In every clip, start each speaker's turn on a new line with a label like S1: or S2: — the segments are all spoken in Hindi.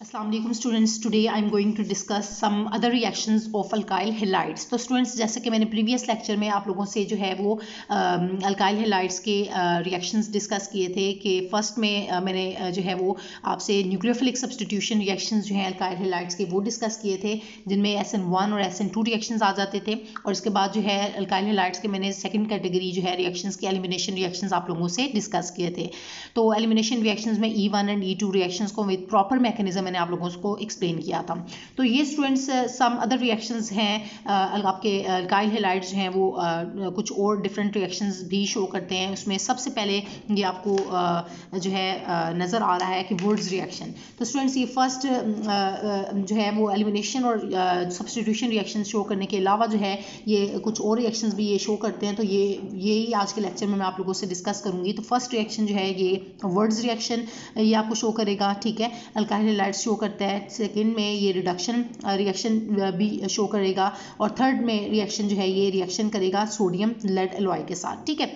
S1: अस्सलाम वालेकुम students, today I am going to discuss some other reactions of alkyl halides. तो स्टूडेंट्स, जैसे कि मैंने प्रीवियस लेक्चर में आप लोगों से जो है वो अल्काइल हैलाइड्स के रिएक्शंस डिस्कस किए थे कि फर्स्ट में मैंने जो है वो आपसे न्यूक्लियोफिलिक सब्स्टिट्यूशन रिएक्शंस जो है अल्काइल हैलाइड्स के वो डिस्कस किए थे, जिनमें SN1 और SN2 रिएक्शंस आ जाते थे। और इसके बाद जो है अल्काइल हैलाइड्स के मैंने सेकेंड कैटेगरी जो है रिएक्शंस के एलिमिनेशन रिएक्शंस आप लोगों से डिस्कस किए थे। तो एलिमिनेशन रिएक्शंस में E1 एंड E2 रिएक्शंस को विद प्रॉपर मैकेनिज्म मैंने आप लोगों को एक्सप्लेन किया था। तो ये स्टूडेंट्स सम अदर रिएक्शंस हैं, आपके अल्काइल हैलाइड्स हैं वो कुछ और डिफरेंट रिएक्शंस भी शो करते हैं। उसमें सबसे पहले ये आपको जो है नज़र आ रहा है कि वुड्स रिएक्शन। तो स्टूडेंट्स, ये फर्स्ट जो है वो एलिमिनेशन और सब्स्टिट्यूशन रिएक्शन शो करने के अलावा जो है ये कुछ और रिएक्शंस भी ये शो करते हैं। तो यही आज के लेक्चर में मैं आप लोगों से डिस्कस करूंगी। तो फर्स्ट रिएक्शन जो है ये वर्ड्स रिएक्शन ये आपको शो करेगा, ठीक है, अल्काइल हैलाइड्स शो करता है। सेकंड में ये रिडक्शन रिएक्शन भी शो करेगा, और थर्ड में रिएक्शन जो है ये रिएक्शन करेगा सोडियम लेड एलॉय के साथ, ठीक है,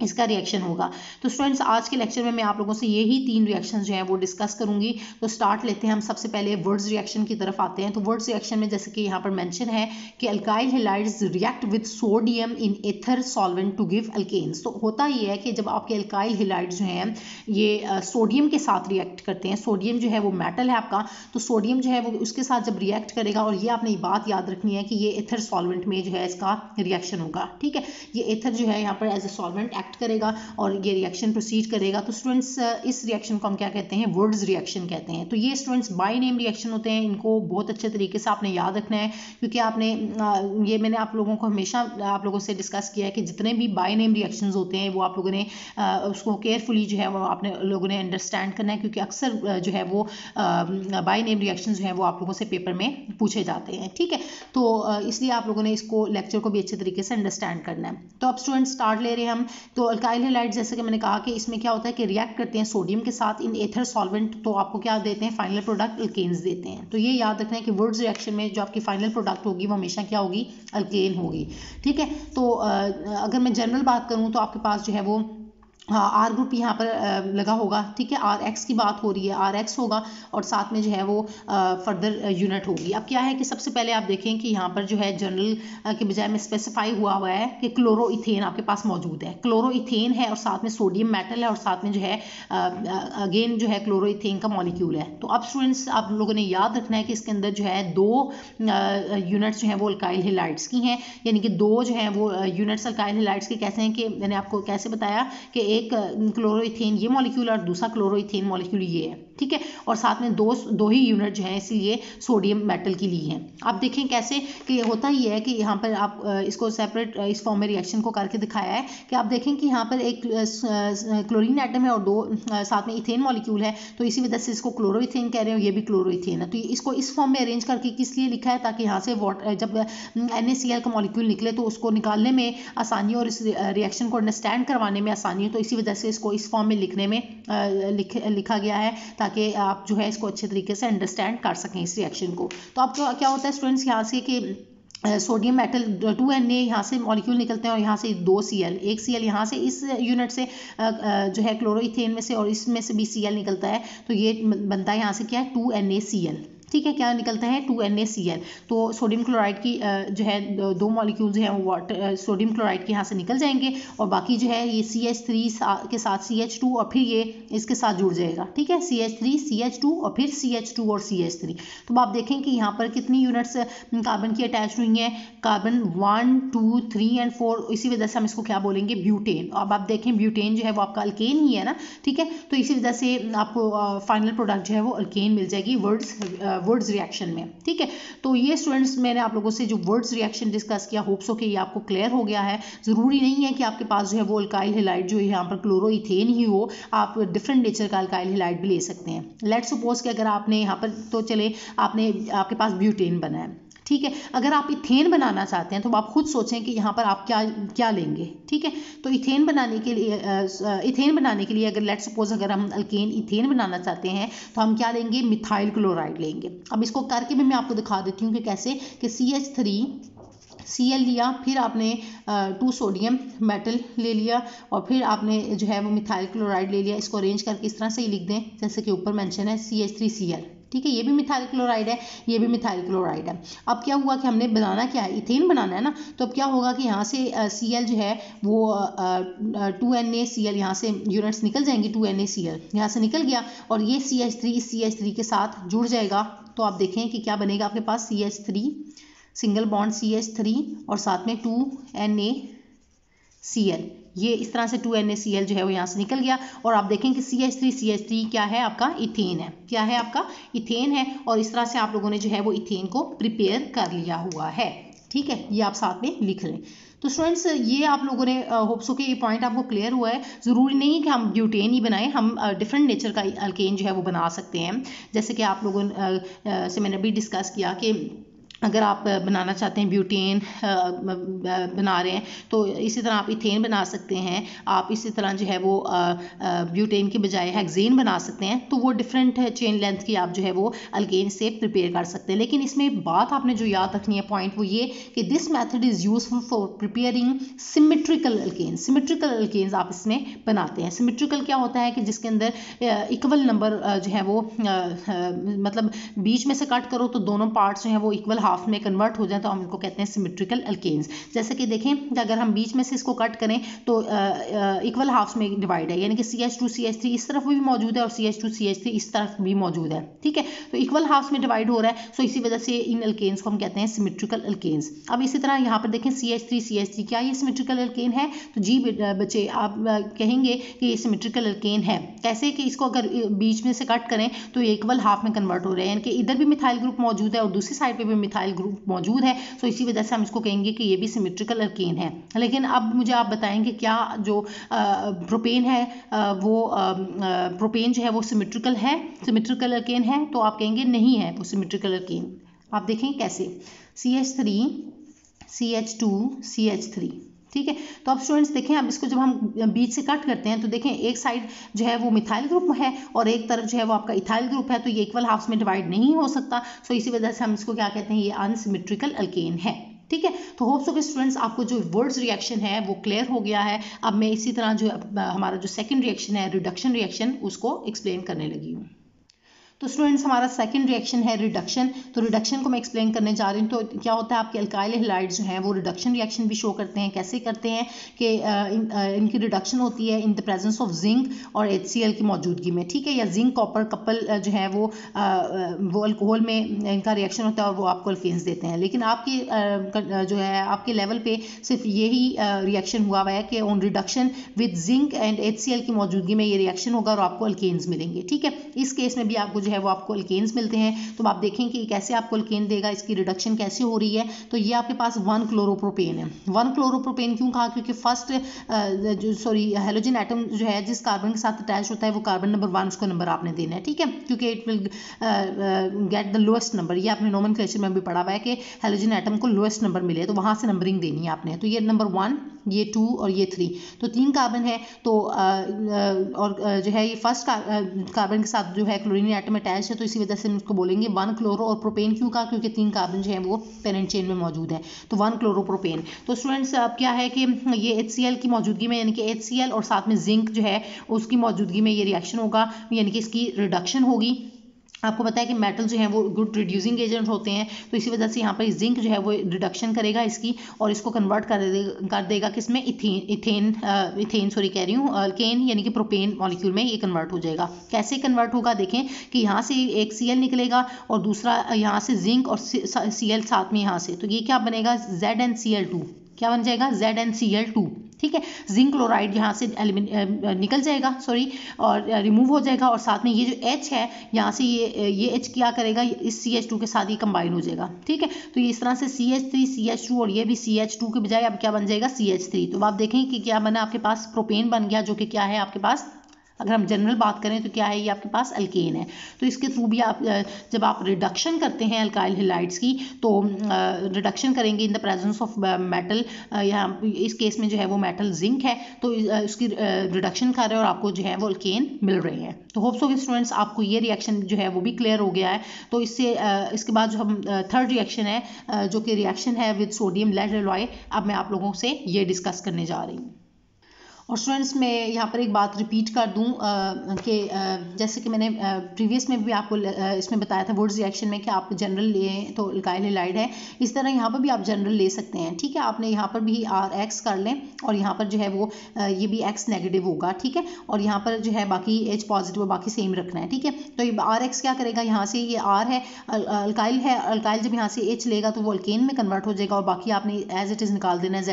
S1: इसका रिएक्शन होगा। तो स्टूडेंट्स, आज के लेक्चर में मैं आप लोगों से यही तीन रिएक्शन जो हैं वो डिस्कस करूंगी। तो स्टार्ट लेते हैं हम। सबसे पहले वर्ड्स रिएक्शन की तरफ आते हैं। तो वर्ड्स रिएक्शन में जैसे कि यहाँ पर मेंशन है कि alkyl halides react with sodium in ether solvent to give alkanes. तो होता ये है कि जब आपके अल्काइल हैलाइड्स जो हैं ये सोडियम के साथ रिएक्ट करते हैं, सोडियम जो है वो मेटल है आपका, तो सोडियम जो है वो उसके साथ जब रिएक्ट करेगा, और ये आपने बात याद रखनी है कि ये एथर सॉल्वेंट में जो है इसका रिएक्शन होगा, ठीक है। ये एथर जो है यहाँ पर एज ए सॉल्वेंट एक्ट करेगा और ये रिएक्शन प्रोसीड करेगा। तो स्टूडेंट्स, इस रिएक्शन को हम क्या कहते हैं? वुड्स रिएक्शन कहते हैं। तो ये स्टूडेंट्स बाय नेम रिएक्शन होते हैं। इनको बहुत अच्छे तरीके से आपने याद रखना है, क्योंकि आपने ये मैंने आप लोगों को हमेशा आप लोगों से डिस्कस किया है कि जितने भी बाय नेम रिएक्शंस होते हैं वो आप लोगों ने उसको केयरफुली जो है वो आपने लोगों ने अंडरस्टैंड करना है, क्योंकि अक्सर जो है वो बाय नेम रिएक्शन जो है वो आप लोगों से पेपर में पूछे जाते हैं, ठीक है। तो इसलिए आप लोगों ने इसको लेक्चर को भी अच्छे तरीके से अंडरस्टैंड करना है। तो अब स्टूडेंट्स स्टार्ट ले रहे हैं हम। तो अल्काइल हैलाइड जैसे कि मैंने कहा कि इसमें क्या होता है कि रिएक्ट करते हैं सोडियम के साथ इन एथर सॉल्वेंट, तो आपको क्या देते हैं? फाइनल प्रोडक्ट अल्केन्स देते हैं। तो ये याद रखना है कि वुड्स रिएक्शन में जो आपकी फाइनल प्रोडक्ट होगी वो हमेशा क्या होगी? अल्केन होगी, ठीक है। तो अगर मैं जनरल बात करूं तो आपके पास जो है वो आर ग्रुप यहाँ पर लगा होगा, ठीक है। RX की बात हो रही है, RX होगा, और साथ में जो है वो फर्दर यूनिट होगी। अब क्या है कि सबसे पहले आप देखें कि यहाँ पर जो है जनरल के बजाय में स्पेसिफाई हुआ है कि क्लोरोइथेन आपके पास मौजूद है। क्लोरोइथेन है और साथ में सोडियम मेटल है, और साथ में जो है अगेन जो है क्लोरोइथेन का मॉलिक्यूल है। तो अब स्टूडेंट्स, आप लोगों ने याद रखना है कि इसके अंदर जो है दो यूनिट्स जो हैं वो अल्काइल हैलाइड्स की हैं, यानी कि दो जो हैं वो यूनिट्स अल्काइल हैलाइड्स के कैसे हैं कि मैंने आपको कैसे बताया कि एक क्लोरोइथेन ये मॉलिक्यूल और दूसरा क्लोरोइथेन मॉलिक्यूल ये है, ठीक है। और साथ में दो ही यूनिट जो है इसलिए सोडियम मेटल की ली है। आप देखें कैसे कि होता ही है कि यहाँ पर आप इसको सेपरेट इस फॉर्म में रिएक्शन को करके दिखाया है कि आप देखें कि यहाँ पर एक क्लोरीन एटम है और दो साथ में इथेन मॉलिक्यूल है, तो इसी वजह से इसको क्लोरोइथेन कह रहे हो, ये भी क्लोरोइथेन है। तो इसको इस फॉर्म में अरेंज करके किस लिए लिखा है? ताकि यहाँ से जब NaCl का मॉलिक्यूल निकले तो उसको निकालने में आसानी और इस रिएक्शन को अंडरस्टैंड करवाने में आसानी हो। तो इसी वजह से इसको इस फॉर्म में लिखने में लिखा गया है, ताकि आप जो है इसको अच्छे तरीके से अंडरस्टैंड कर सकें इस रिएक्शन को। तो अब क्या होता है स्टूडेंट्स यहाँ से कि सोडियम मेटल 2Na यहाँ से मॉलिक्यूल निकलते हैं, और यहाँ से 2Cl, एक Cl यहाँ से इस यूनिट से जो है क्लोरोइथेन में से, और इसमें से भी Cl निकलता है। तो ये बनता है यहाँ से क्या है? 2NaCl, ठीक है। क्या निकलता है? 2NaCl। तो सोडियम क्लोराइड की जो है दो मॉलिक्यूल जो है वो वाटर सोडियम क्लोराइड के यहाँ से निकल जाएंगे, और बाकी जो है ये CH3 के साथ CH2 और फिर ये इसके साथ जुड़ जाएगा, ठीक है। CH3 CH2 और फिर CH2 और CH3। तो आप देखें कि यहाँ पर कितनी यूनिट्स कार्बन की अटैच हुई हैं? कार्बन 1 2 3 और 4। इसी वजह से हम इसको क्या बोलेंगे? ब्यूटेन। अब आप देखें ब्यूटेन जो है वो आपका अल्केन ही है ना, ठीक है। तो इसी वजह से आपको फाइनल प्रोडक्ट जो है वो अल्केन मिल जाएगी वर्ड्स रिएक्शन में, ठीक है। तो ये स्टूडेंट्स, मैंने आप लोगों से जो वर्ड्स रिएक्शन डिस्कस किया, होप्स हो कि ये आपको क्लियर हो गया है। जरूरी नहीं है कि आपके पास जो है वो अल्काइल हैलाइड जो है यहाँ पर क्लोरोइथेन ही हो, आप डिफरेंट नेचर का अल्काइल हैलाइड भी ले सकते हैं। लेट्स सपोज कि अगर आपने यहाँ पर, तो चले आपके पास ब्यूटेन बना है, ठीक है। अगर आप इथेन बनाना चाहते हैं तो आप खुद सोचें कि यहाँ पर आप क्या लेंगे, ठीक है। तो इथेन बनाने के लिए अगर लेट्स सपोज अगर हम अल्केन इथेन बनाना चाहते हैं तो हम क्या लेंगे? मिथाइल क्लोराइड लेंगे। अब इसको करके भी मैं आपको दिखा देती हूँ कि कैसे, कि CH3Cl लिया, फिर आपने 2 सोडियम मेटल ले लिया, और फिर आपने जो है वो मिथाइल क्लोराइड ले लिया। इसको अरेंज करके इस तरह से ही लिख दें जैसे कि ऊपर मेंशन है CH3Cl, ठीक है, ये भी मिथाइल क्लोराइड है, ये भी मिथाइल क्लोराइड है। अब क्या हुआ कि हमने बनाना क्या है, इथेन बनाना है ना, तो अब क्या होगा कि यहाँ से Cl जो है वो 2NaCl यहाँ से यूनिट्स निकल जाएंगी, 2NaCl यहाँ से निकल गया और ये CH3 इस CH3 के साथ जुड़ जाएगा। तो आप देखें कि क्या बनेगा आपके पास, CH3 सिंगल बॉन्ड CH3 और साथ में 2NaCl, ये इस तरह से 2NaCl जो है वो यहाँ से निकल गया और आप देखें कि CH3 क्या है आपका, इथेन है। क्या है आपका, इथेन है। और इस तरह से आप लोगों ने जो है वो इथेन को प्रिपेयर कर लिया हुआ है। ठीक है, ये आप साथ में लिख लें। तो स्टूडेंट्स ये आप लोगों ने होप्स हो कि ये पॉइंट आपको क्लियर हुआ है। ज़रूरी नहीं कि हम ब्यूटेन ही बनाएं, हम डिफरेंट नेचर का अल्केन जो है वो बना सकते हैं। जैसे कि आप लोगों से मैंने अभी डिस्कस किया कि अगर आप बनाना चाहते हैं ब्यूटेन बना रहे हैं तो इसी तरह आप इथेन बना सकते हैं। आप इसी तरह जो है वो ब्यूटेन के बजाय हेक्सेन बना सकते हैं। तो वो डिफरेंट चेन लेंथ की आप जो है वो अल्केन से प्रिपेयर कर सकते हैं। लेकिन इसमें बात आपने जो याद रखनी है पॉइंट वो ये कि this method is useful for preparing symmetrical alkane. Symmetrical alkanes आप इसमें बनाते हैं। सिमेट्रिकल क्या होता है कि जिसके अंदर इक्वल नंबर जो है वो मतलब बीच में से कट करो तो दोनों पार्ट्स जो है वो इक्वल हाफ में कन्वर्ट हो जाए तो हम इनको कहते हैं सिमेट्रिकल अल्केन्स। जैसे कि देखें कि अगर हम बीच में से इसको कट करें तो इक्वल हाफ्स में डिवाइड है, यानी कि CH2 CH3 इस तरफ भी मौजूद है और CH2 CH3 इस तरफ भी मौजूद है। ठीक है, तो इक्वल हाफ्स में डिवाइड हो रहा है, सो इसी वजह से इन अल्केन्स को हम कहते हैं सिमेट्रिकल अल्केन्स। अब इसी तरह यहाँ पर देखें CH3 CH3 क्या ये सिमेट्रिकल अल्केन है? तो जी बच्चे आप कहेंगे कि ये सिमेट्रिकल अल्केन है। कैसे कि इसको अगर बीच में से कट करें तो ये इक्वल हाफ में कन्वर्ट हो रहे हैं, यानी कि इधर भी मिथाइल ग्रुप मौजूद है और दूसरी साइड पे भी मिथाइल ग्रुप मौजूद है। सो इसी वजह से हम इसको कहेंगे कि ये भी सिमेट्रिकल अल्केन है। लेकिन अब मुझे आप बताएंगे क्या जो प्रोपेन है वो प्रोपेन जो है वो सिमेट्रिकल है, सिमेट्रिकल अल्केन है? तो आप कहेंगे नहीं है वो सिमेट्रिकल अल्केन। आप देखें कैसे, CH3 CH2 CH3। ठीक है, तो अब स्टूडेंट्स देखें, अब इसको जब हम बीच से कट करते हैं तो देखें एक साइड जो है वो मिथाइल ग्रुप है और एक तरफ जो है वो आपका इथाइल ग्रुप है, तो ये इक्वल हाफ्स में डिवाइड नहीं हो सकता। सो इसी वजह से हम इसको क्या कहते हैं, ये अनसिमेट्रिकल अल्केन है। ठीक है, तो होप्स के स्टूडेंट्स आपको जो वर्ड्स रिएक्शन है वो क्लियर हो गया है। अब मैं इसी तरह जो हमारा जो सेकंड रिएक्शन है रिडक्शन रिएक्शन उसको एक्सप्लेन करने लगी हूँ। तो स्टूडेंट्स हमारा सेकंड रिएक्शन है रिडक्शन। तो रिडक्शन को मैं एक्सप्लेन करने जा रही हूँ। तो क्या होता है, आपके अल्काइल हैलाइड्स जो हैं वो रिडक्शन रिएक्शन भी शो करते हैं। कैसे करते हैं कि इनकी रिडक्शन होती है in the presence of zinc और HCl की मौजूदगी में। ठीक है, या जिंक कॉपर कपल जो है वो अल्कोहल में इनका रिएक्शन होता है और वो आपको अल्केन्स देते हैं। लेकिन आपके जो है आपके लेवल पे सिर्फ यही रिएक्शन हुआ है कि on reduction with zinc and HCl की मौजूदगी में ये रिएक्शन होगा और आपको अल्केन्स मिलेंगे। ठीक है, इस केस में भी आपको जो है वो आपको अल्केन्स मिलते हैं। तो आप देखें कि कैसे आपको अल्केन देगा, इसकी रिडक्शन कैसे हो रही है। तो ये आपके पास 1 क्लोरोप्रोपेन है। 1 क्लोरोप्रोपेन क्यों कहा, क्योंकि फर्स्ट हेलोजन एटम जो है जिस कार्बन के साथ अटैच होता है वो कार्बन नंबर 1 उसको नंबर आपने देना है। ठीक है, क्योंकि it will get the lowest number. ये आपने नोमेनक्लेचर में भी पढ़ा हुआ है कि हेलोजन एटम को लोएस्ट नंबर मिले तो वहां से नंबरिंग देनी है आपने। तो ये नंबर 1, ये 2 और ये 3, तो 3 कार्बन है। तो और जो है ये फर्स्ट कार्बन के साथ जो है क्लोरीन एटम अटैच है, तो इसी वजह से हम उसको बोलेंगे 1 क्लोरो। और प्रोपेन क्यों कहा, क्योंकि 3 कार्बन जो है वो पेरेंट चेन में मौजूद है, तो 1 क्लोरोप्रोपेन। तो स्टूडेंट्स अब क्या है कि ये HCl की मौजूदगी में, यानी कि HCl और साथ में जिंक जो है उसकी मौजूदगी में ये रिएक्शन होगा, यानी कि इसकी रिडक्शन होगी। आपको पता है कि मेटल जो है वो गुड रिड्यूसिंग एजेंट होते हैं, तो इसी वजह से यहाँ पर जिंक जो है वो रिडक्शन करेगा इसकी और इसको कन्वर्ट कर देगा किसमें, इथेन सॉरी कह रही हूँ अल्केन, यानी कि प्रोपेन मॉलिक्यूल में ये कन्वर्ट हो जाएगा। कैसे कन्वर्ट होगा, देखें कि यहाँ से एक Cl निकलेगा और दूसरा यहाँ से जिंक और Cl साथ में यहाँ से, तो ये क्या बनेगा, ZnCl2। क्या बन जाएगा, ZnCl2। ठीक है, जिंक क्लोराइड यहाँ से निकल जाएगा और रिमूव हो जाएगा और साथ में ये जो H है यहाँ से ये H क्या करेगा, इस CH2 के साथ ही कंबाइन हो जाएगा। ठीक है, तो ये इस तरह से CH3 CH2 और ये भी CH2 के बजाय अब क्या बन जाएगा, CH3। तो आप देखें कि क्या बना, आपके पास प्रोपेन बन गया, जो कि क्या है आपके पास, अगर हम जनरल बात करें तो क्या है, ये आपके पास अल्केन है। तो इसके थ्रू भी आप जब आप रिडक्शन करते हैं अल्काइल हैलाइड्स की, तो रिडक्शन करेंगे in the presence of metal, यहाँ इस केस में जो है वो मेटल जिंक है, तो उसकी रिडक्शन कर रहे हैं और आपको जो है वो अल्केन मिल रहे हैं। तो होप्स सो स्टूडेंट्स आपको ये रिएक्शन जो है वो भी क्लियर हो गया है। तो इसके बाद जो हम थर्ड रिएक्शन है जो कि रिएक्शन है विद सोडियम लेड एलॉय, अब मैं आप लोगों से ये डिस्कस करने जा रही हूँ। और स्टूडेंट्स मैं यहाँ पर एक बात रिपीट कर दूँ कि जैसे कि मैंने प्रीवियस में भी आपको इसमें बताया था वुड्स रिएक्शन में कि आप जनरल लें तो अल्काइल हैलाइड है, इस तरह यहाँ पर भी आप जनरल ले सकते हैं। ठीक है, आपने यहाँ पर भी RX कर लें और यहाँ पर जो है वो ये भी X नेगेटिव होगा। ठीक है, और यहाँ पर जो है बाकी H पॉजिटिव और बाकी सेम रखना है। ठीक है, तो ये RX क्या करेगा, यहाँ से ये R है अल्काइल है, अल्काइल जब यहाँ से H लेगा तो वो अल्केन में कन्वर्ट हो जाएगा और बाकी आपने एज इट इज़ निकाल देना है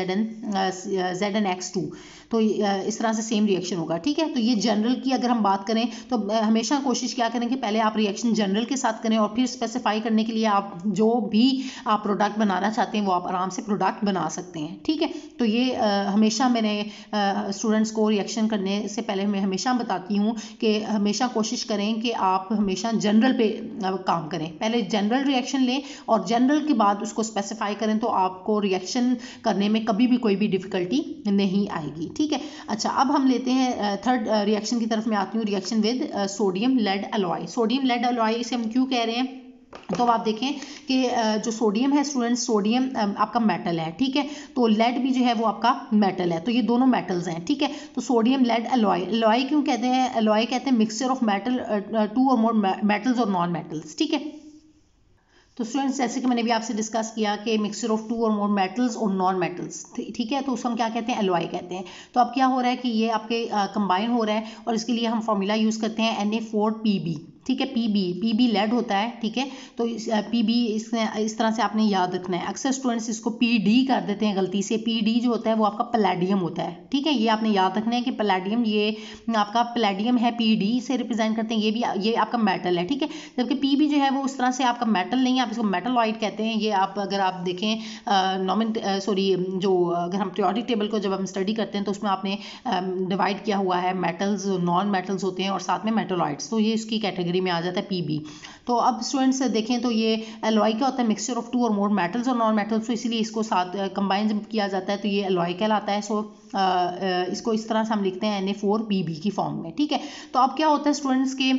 S1: ZnX2। तो इस तरह से सेम रिएक्शन होगा। ठीक है, तो ये जनरल की अगर हम बात करें तो हमेशा कोशिश क्या करें कि पहले आप रिएक्शन जनरल के साथ करें और फिर स्पेसिफाई करने के लिए आप जो भी आप प्रोडक्ट बनाना चाहते हैं वो आप आराम से प्रोडक्ट बना सकते हैं। ठीक है, तो ये हमेशा मैंने स्टूडेंट्स को रिएक्शन करने से पहले मैं हमेशा बताती हूँ कि हमेशा कोशिश करें कि आप हमेशा जनरल पे काम करें, पहले जनरल रिएक्शन लें और जनरल के बाद उसको स्पेसिफाई करें तो आपको रिएक्शन करने में कभी भी कोई भी डिफ़िकल्टी नहीं आएगी। ठीक है, अच्छा अब हम लेते हैं थर्ड रिएक्शन की तरफ मैं आती हूँ, reaction with sodium lead alloy. Sodium lead alloy इसे हम क्यों कह रहे हैं, तो आप देखें कि जो सोडियम है स्टूडेंट्स, सोडियम आपका मेटल है। ठीक है, तो लेड भी जो है वो आपका मेटल है, तो ये दोनों मेटल्स हैं। ठीक है, तो सोडियम लेड अलॉय, अलॉय क्यों कहते हैं, अलॉय कहते हैं मिक्सचर ऑफ मेटल, टू और मोर मेटल्स और नॉन मेटल्स। ठीक है, तो स्टूडेंट्स जैसे कि मैंने भी आपसे डिस्कस किया कि मिक्सचर ऑफ टू और मोर मेटल्स और नॉन मेटल्स। ठीक है, तो उसको हम क्या कहते हैं, एलॉय कहते हैं। तो अब क्या हो रहा है कि ये आपके कंबाइन हो रहा है और इसके लिए हम फॉर्मूला यूज़ करते हैं Na4Pb। ठीक है, पीबी लेड होता है। ठीक है, तो पीबी इस तरह से आपने याद रखना है। अक्सर स्टूडेंट्स इसको पीडी कर देते हैं गलती से, पीडी जो होता है वो आपका पैलेडियम होता है। ठीक है, ये आपने याद रखना है कि पैलेडियम ये आपका पैलेडियम है, पीडी से रिप्रेजेंट करते हैं, ये आपका मेटल है। ठीक है, जबकि पीबी जो है वो उस तरह से आपका मेटल नहीं है, आप इसको मेटलॉइड कहते हैं। ये आप अगर आप देखें जो अगर हम पीरियोडिक टेबल को जब हम स्टडी करते हैं तो उसमें आपने डिवाइड किया हुआ है, मेटल्स नॉन मेटल्स होते हैं और साथ में मेटलॉइड्स, तो ये इसकी कैटेगरी में आ जाता है पीबी। तो अब स्टूडेंट्स देखें तो ये एलॉय क्या होता है, मिक्सचर ऑफ टू और मोर मेटल्स और नॉन मेटल्स, तो इसीलिए इसको साथ कंबाइन जब किया जाता है तो ये एलॉय कहलाता है। सो इसको इस तरह से हम लिखते हैं Na4Pb की फॉर्म में। ठीक है, तो अब क्या होता है स्टूडेंट्स के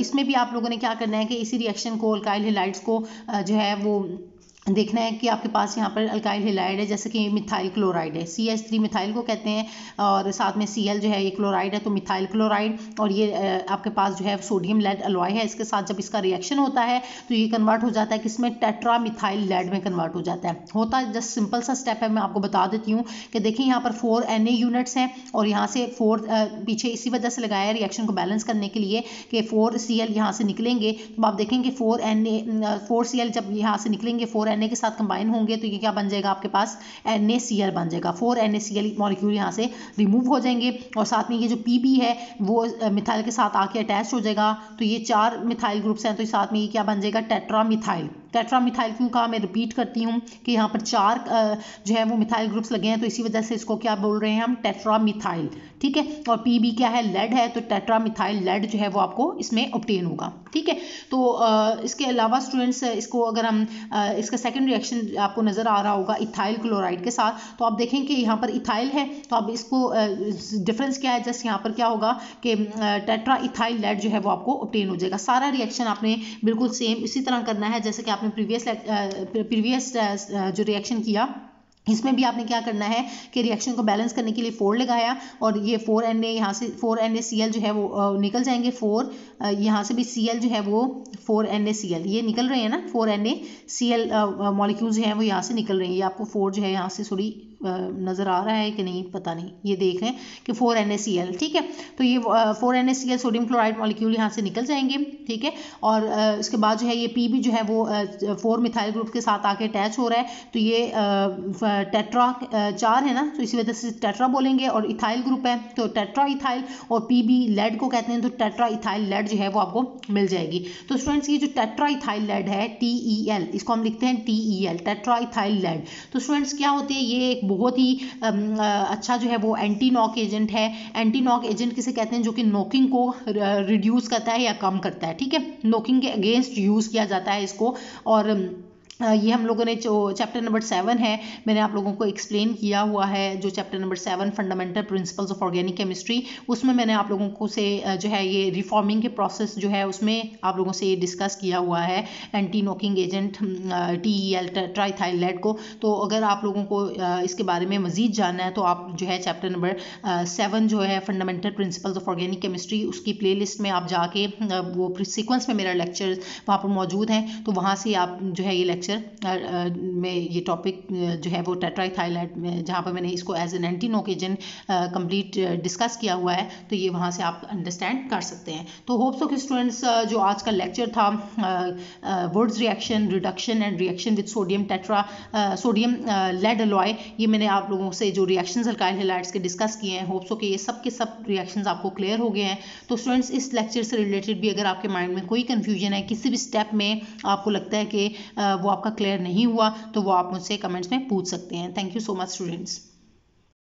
S1: इसमें भी आप लोगों ने क्या करना है कि इसी रिएक्शन को अल्काइल हैलाइड्स को जो है वो देखना है कि आपके पास यहाँ पर अल्काइल हैलाइड है, जैसे कि मिथाइल क्लोराइड है, CH3 मिथाइल को कहते हैं और साथ में Cl जो है ये क्लोराइड है, तो मिथाइल क्लोराइड, और ये आपके पास जो है सोडियम लेड अलॉय है। इसके साथ जब इसका रिएक्शन होता है तो ये कन्वर्ट हो जाता है किसमें, टेट्रा मिथाइल लेड में कन्वर्ट हो जाता है। होता है जस्ट सिंपल सा स्टेप है, मैं आपको बता देती हूँ कि देखिए यहाँ पर 4 Na यूनिट्स हैं और यहाँ से 4 पीछे इसी वजह से लगाया है रिएक्शन को बैलेंस करने के लिए कि 4 Cl यहाँ से निकलेंगे, तो आप देखेंगे 4 Cl जब यहाँ से निकलेंगे 4 Na के साथ कंबाइन होंगे तो ये क्या बन जाएगा, आपके पास NaCl बन जाएगा। 4 NaCl मॉलिक्यूल यहाँ से रिमूव हो जाएंगे और साथ में ये जो Pb है वो मिथाइल के साथ आके अटैच हो जाएगा, तो ये 4 मिथाइल ग्रुप्स हैं, तो साथ में ये क्या बन जाएगा, टेट्रामिथाइल। टेट्रामिथाइल क्यों कहा, मैं रिपीट करती हूँ कि यहाँ पर 4 जो है वो मिथाइल ग्रुप्स लगे हैं, तो इसी वजह से इसको क्या बोल रहे हैं हम, टेट्रामिथाइल। ठीक है, और Pb क्या है, लेड है, तो टेट्रामिथाइल लेड जो है वो आपको इसमें ऑब्टेन होगा। ठीक है, तो इसके अलावा स्टूडेंट्स इसको अगर हम इसका सेकंड रिएक्शन आपको नज़र आ रहा होगा इथाइल क्लोराइड के साथ, तो आप देखें कि यहाँ पर इथाइल है, तो अब इसको डिफरेंस क्या है, जस्ट यहाँ पर क्या होगा कि टेट्रा इथाइल लेड जो है वो आपको ऑब्टेन हो जाएगा। सारा रिएक्शन आपने बिल्कुल सेम इसी तरह करना है जैसे कि आपने प्रीवियस जो रिएक्शन किया, इसमें भी आपने क्या करना है कि रिएक्शन को बैलेंस करने के लिए 4 लगाया और ये 4 Na यहाँ से 4 NaCl जो है वो निकल जाएंगे, 4 यहाँ से भी Cl जो है वो 4 NaCl ये निकल रहे हैं ना, 4 NaCl मॉलिक्यूल्स जो हैं वो यहाँ से निकल रहे हैं। ये आपको 4 जो है यहाँ से सॉरी नज़र आ रहा है कि नहीं पता नहीं, ये देख रहे हैं कि 4 NaCl। ठीक है, तो ये 4 NaCl सोडियम क्लोराइड मॉलिक्यूल यहाँ से निकल जाएंगे। ठीक है, और इसके बाद जो है ये Pb जो है वो 4 मिथाइल ग्रुप के साथ आके अटैच हो रहा है, तो ये टेट्रा 4 है ना, तो इसी वजह से टेट्रा बोलेंगे, और इथाइल ग्रुप है तो टेट्रा इथाइल, और Pb लेड को कहते हैं, तो टेट्रा इथाइल लेड जो है वो आपको मिल जाएगी। तो स्टूडेंट्स ये जो टेट्रा इथाइल लेड है TeL, इसको हम लिखते हैं TeL, टेट्रा इथाइल लेड। तो स्टूडेंट्स क्या होते हैं, ये एक बहुत ही अच्छा जो है वो एंटी नॉक एजेंट है। एंटी नॉक एजेंट किसे कहते हैं, जो कि नॉकिंग को रिड्यूस करता है या कम करता है। ठीक है, नॉकिंग के अगेंस्ट यूज़ किया जाता है इसको, और ये हम लोगों ने जो चैप्टर नंबर 7 है मैंने आप लोगों को एक्सप्लेन किया हुआ है, जो chapter number 7 fundamental principles of organic chemistry, उसमें मैंने आप लोगों को से जो है ये रिफॉर्मिंग के प्रोसेस जो है उसमें आप लोगों से ये डिस्कस किया हुआ है एंटी नॉकिंग एजेंट TEL ट्राइथाइलेट को। तो अगर आप लोगों को इसके बारे में मज़ीद जानना है तो आप जो है चैप्टर नंबर 7 जो है fundamental principles of organic chemistry, उसकी प्लेलिस्ट में आप जाके वो सीक्वेंस में मेरा लेक्चर वहाँ पर मौजूद है, तो वहाँ से आप जो है ये लेक्चर में ये टॉपिक जो है वो टेट्राइथाइलाइड में, जहाँ पर मैंने इसको as an anti knock agent complete discuss किया हुआ है, तो ये वहाँ से आप अंडरस्टैंड कर सकते हैं। तो होप्स ऑफ स्टूडेंट्स जो आज का लेक्चर था Wurtz reaction, reduction and reaction with sodium lead alloy, ये मैंने आप लोगों से जो रिएक्शंस अल्काइल हैलाइड्स के डिस्कस किए हैं, होप्स हो कि ये सब के सब रिएक्शंस आपको क्लियर हो गए हैं। तो स्टूडेंट्स इस लेक्चर से रिलेटेड भी अगर आपके माइंड में कोई कन्फ्यूजन है, किसी भी स्टेप में आपको लगता है कि वो आपका क्लियर नहीं हुआ, तो वो आप मुझसे कमेंट्स में पूछ सकते हैं। Thank you so much students.